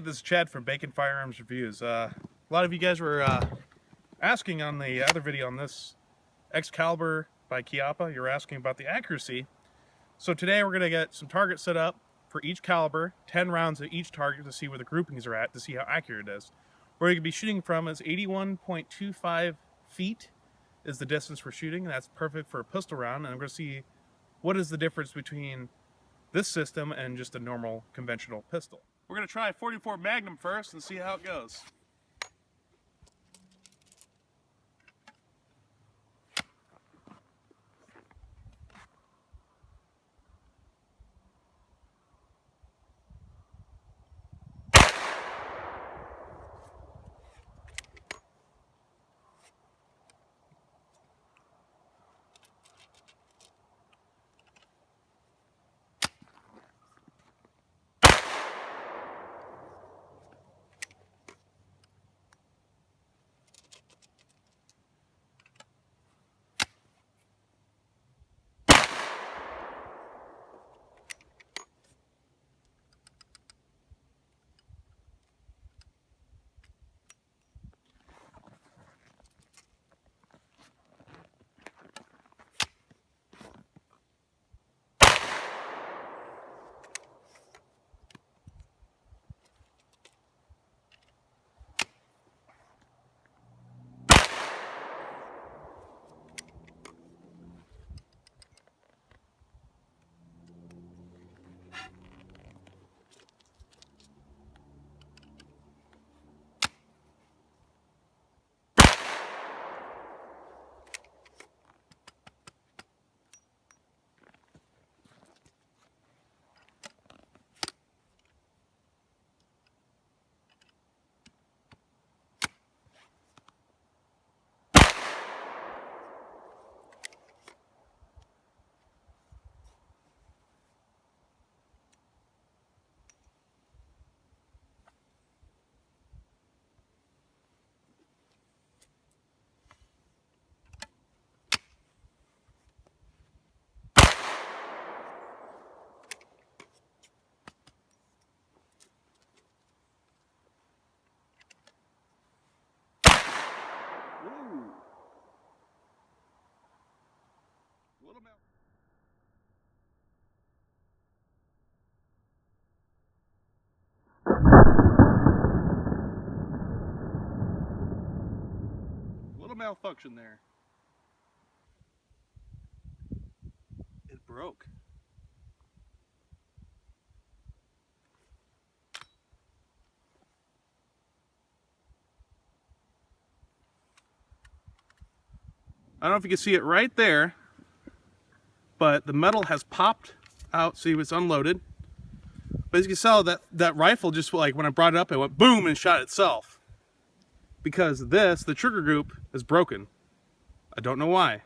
this is Chad from Bacon Firearms Reviews. A lot of you guys were asking on the other video on this Excalibur by Chiappa. You're asking about the accuracy. So today we're going to get some targets set up for each caliber, 10 rounds at each target to see where the groupings are at, to see how accurate it is. Where you're going to be shooting from is 81.25 feet is the distance we're shooting. That's perfect for a pistol round. And I'm going to see what is the difference between this system and just a normal conventional pistol. We're going to try 44 Magnum first and see how it goes. Little malfunction there. It broke. I don't know if you can see it right there, but the metal has popped out. See, it's unloaded. But as you can tell, that rifle just, like, when I brought it up, it went boom and shot itself. Because the trigger group is broken. I don't know why.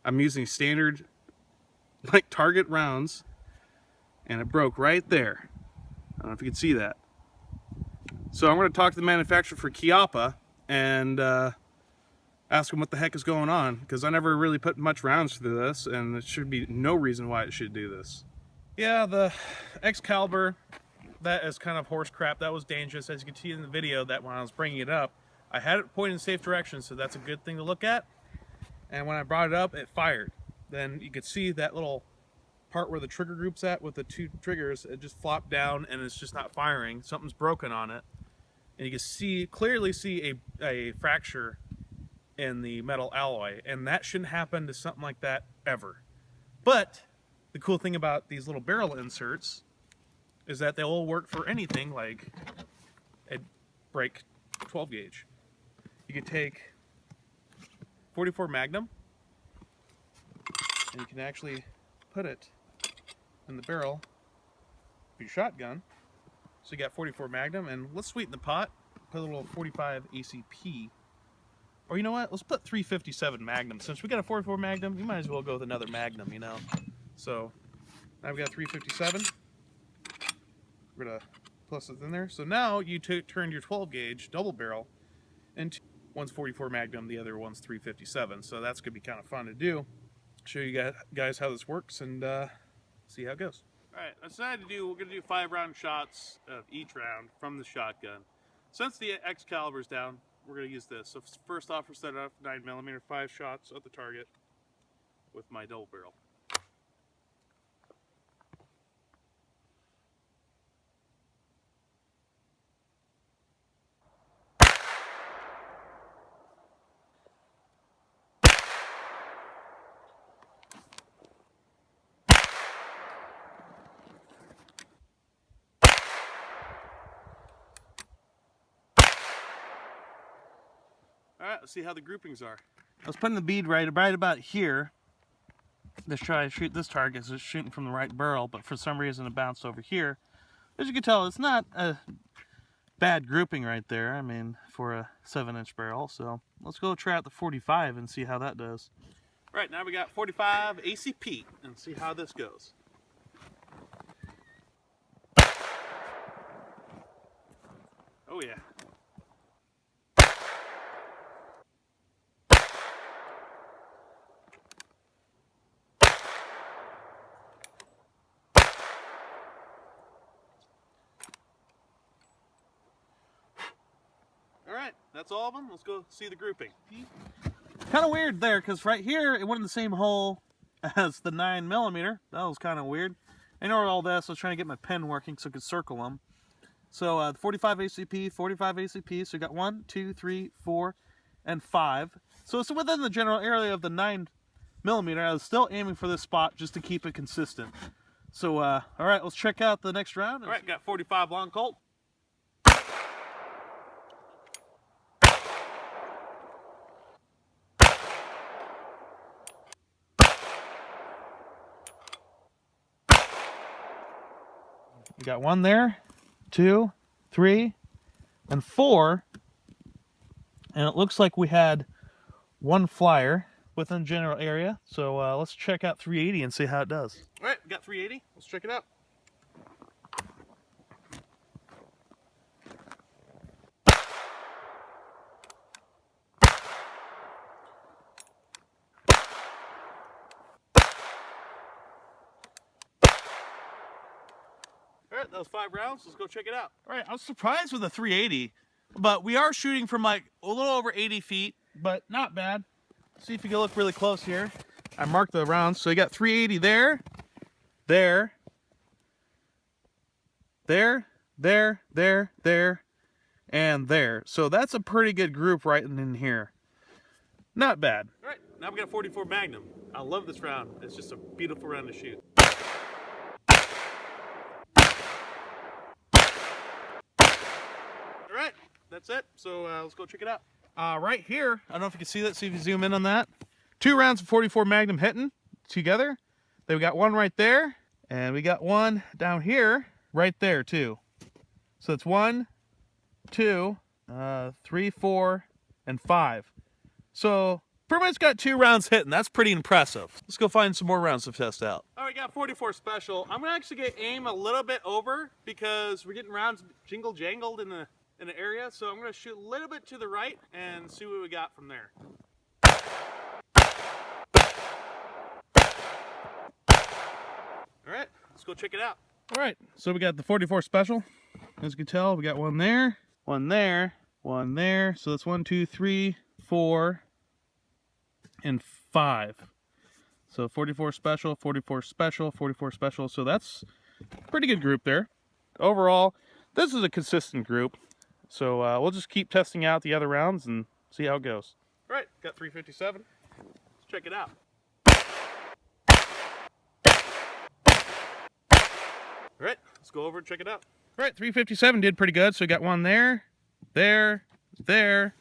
I'm using standard, like, target rounds, and it broke right there. I don't know if you can see that. So I'm going to talk to the manufacturer for Chiappa and ask them what the heck is going on, because I never really put much rounds through this, and there should be no reason why it should do this. Yeah, the Excalibur, that is kind of horse crap. That was dangerous. As you can see in the video, that when I was bringing it up, I had it pointed in safe direction, so that's a good thing to look at. And when I brought it up, it fired. Then you could see that little part where the trigger group's at with the two triggers, it just flopped down and it's just not firing. Something's broken on it. And you can clearly see a fracture in the metal alloy, and that shouldn't happen to something like that ever. But the cool thing about these little barrel inserts is that they'll work for anything, like a break 12 gauge. You can take 44 Magnum and you can actually put it in the barrel of your shotgun. So you got 44 Magnum, and let's sweeten the pot, put a little 45 ACP. Or you know what? Let's put 357 Magnum. Since we got a 44 Magnum, you might as well go with another Magnum, you know? So now we got 357. We're going to plus it in there. So now you turn your 12 gauge double barrel into one's 44 Magnum, the other one's 357. So that's going to be kind of fun to do. Show you guys how this works and see how it goes. Alright, I decided we're going to do 5-round shots of each round from the shotgun. Since the Excalibur is down, we're going to use this. So first off, we're setting up 9mm, 5 shots at the target with my double barrel. Alright, let's see how the groupings are. I was putting the bead right about here. Let's try to shoot this target, so it's shooting from the right barrel, but for some reason it bounced over here. As you can tell, it's not a bad grouping right there, I mean, for a 7-inch barrel. So let's go try out the 45 and see how that does. Alright, now we got 45 ACP and see how this goes. Oh yeah. Alright, that's all of them. Let's go see the grouping. Kind of weird there, because right here it went in the same hole as the 9mm. That was kind of weird. I know all this. I was trying to get my pen working so I could circle them. So 45 ACP, 45 ACP. So we got 1, 2, 3, 4, and 5. So it's within the general area of the 9mm. I was still aiming for this spot just to keep it consistent. So, all right, let's check out the next round. All right, got 45 long Colt. We got 1 there, 2, 3, and 4. And it looks like we had 1 flyer within the general area. So let's check out 380 and see how it does. All right, we got 380. Let's check it out. All right, that was 5 rounds. Let's go check it out. All right, I was surprised with the 380, but we are shooting from like a little over 80 feet, but not bad. See if you can look really close here. I marked the rounds, so you got 380 there, there, there, there, there, there, and there. So that's a pretty good group right in here. Not bad. All right, now we got a 44 Magnum. I love this round. It's just a beautiful round to shoot. All right, that's it. So let's go check it out. Right here, I don't know if you can see that. See if you zoom in on that. 2 rounds of 44 Magnum hitting together. Then we got 1 right there, and we got 1 down here, right there too. So it's 1, 2, 3, 4, and 5. So pretty much got 2 rounds hitting. That's pretty impressive. Let's go find some more rounds to test out. All right, got 44 special. I'm gonna actually get aim a little bit over because we're getting rounds jingle jangled in the area. So I'm gonna shoot a little bit to the right and see what we got from there. All right, let's go check it out. All right, so we got the 44 special. As you can tell, we got 1 there, 1 there, 1 there. So that's 1, 2, 3, 4, and 5. So 44 special, 44 special, 44 special. So that's a pretty good group there. Overall, this is a consistent group. So we'll just keep testing out the other rounds and see how it goes. All right, got 357. Let's check it out. All right, let's go over and check it out. All right, 357 did pretty good. So we got 1 there, there, there,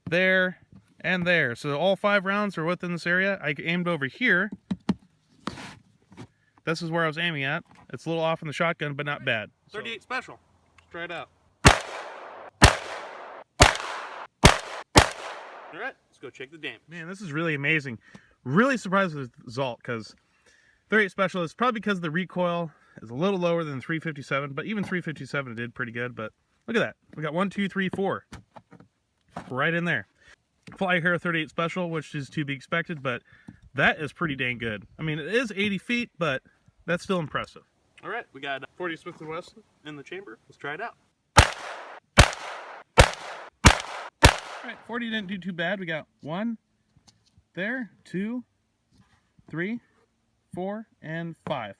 there, and there. So all 5 rounds are within this area. I aimed over here. This is where I was aiming at. It's a little off in the shotgun, but not bad. 38 special. Let's try it out. All right, let's go check the damage. Man, this is really amazing. Really surprised with the result because 38 special is probably because the recoil is a little lower than 357, but even 357 did pretty good. But look at that. We got 1, 2, 3, 4 right in there. Fly hair 38 special, which is to be expected, but that is pretty dang good. I mean, it is 80 feet, but that's still impressive. All right, we got 40 Smith & Wesson in the chamber. Let's try it out. All right, 40 didn't do too bad. We got 1 there, 2, 3, 4, and 5.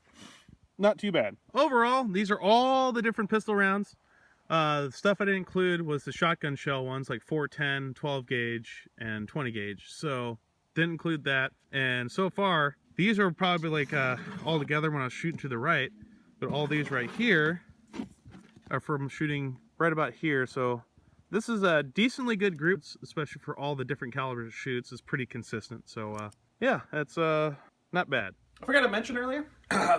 Not too bad. Overall, these are all the different pistol rounds. The stuff I didn't include was the shotgun shell ones, like 410, 12 gauge, and 20 gauge. So, didn't include that. And so far, these are probably like all together when I was shooting to the right. But all these right here are from shooting right about here. So, this is a decently good group, especially for all the different calibers it shoots. It's pretty consistent. So, yeah, that's not bad. I forgot to mention earlier,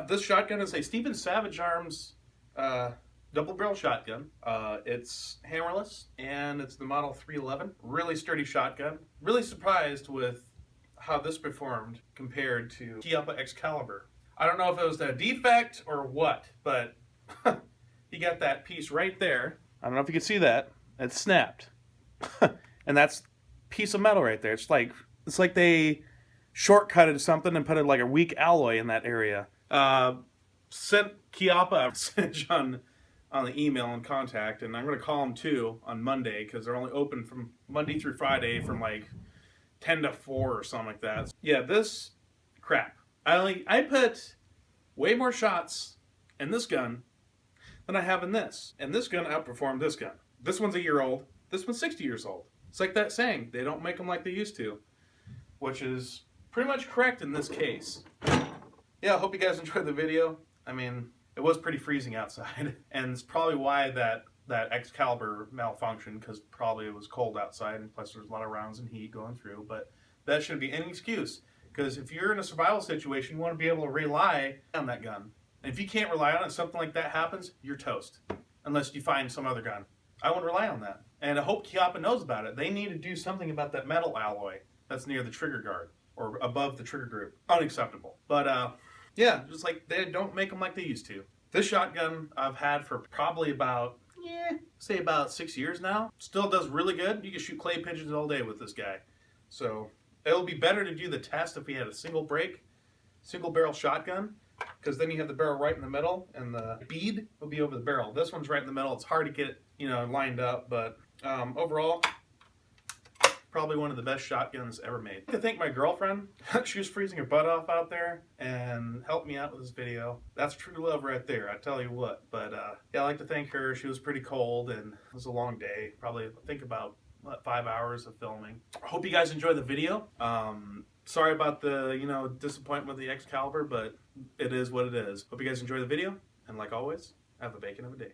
this shotgun is a Stephen Savage Arms double barrel shotgun. It's hammerless, and it's the model 311. Really sturdy shotgun. Really surprised with how this performed compared to Chiappa X-caliber. I don't know if it was a defect or what, but you got that piece right there. I don't know if you can see that. It snapped. And that's a piece of metal right there. It's like they shortcutted something and put like a weak alloy in that area. Sent Chiappa a message on the email and contact, and I'm going to call them too on Monday because they're only open from Monday through Friday from like 10 to 4 or something like that. Yeah, this crap. I put way more shots in this gun than I have in this. And this gun outperformed this gun. This one's a year old. This one's 60 years old. It's like that saying, they don't make them like they used to, which is pretty much correct in this case. Yeah, I hope you guys enjoyed the video. I mean, it was pretty freezing outside, and it's probably why that Excalibur malfunctioned, because probably it was cold outside, and plus there's a lot of rounds and heat going through, but that shouldn't be any excuse, because if you're in a survival situation, you want to be able to rely on that gun. And if you can't rely on it, something like that happens, you're toast, unless you find some other gun. I wouldn't rely on that. And I hope Chiappa knows about it. They need to do something about that metal alloy that's near the trigger guard, or above the trigger group. Unacceptable. But, yeah, just like they don't make them like they used to. This shotgun I've had for probably about, say about 6 years now. Still does really good. You can shoot clay pigeons all day with this guy. So it'll be better to do the test if we had a single barrel shotgun, because then you have the barrel right in the middle and the bead will be over the barrel. This one's right in the middle. It's hard to get, lined up, but overall, probably one of the best shotguns ever made. I'd like to thank my girlfriend. She was freezing her butt off out there and helped me out with this video. That's true love right there, I tell you what. But yeah, I'd like to thank her. She was pretty cold and it was a long day. Probably, I think about 5 hours of filming. I hope you guys enjoyed the video. Sorry about the, disappointment with the Excalibur, but it is what it is. Hope you guys enjoy the video. And like always, have a bacon of a day.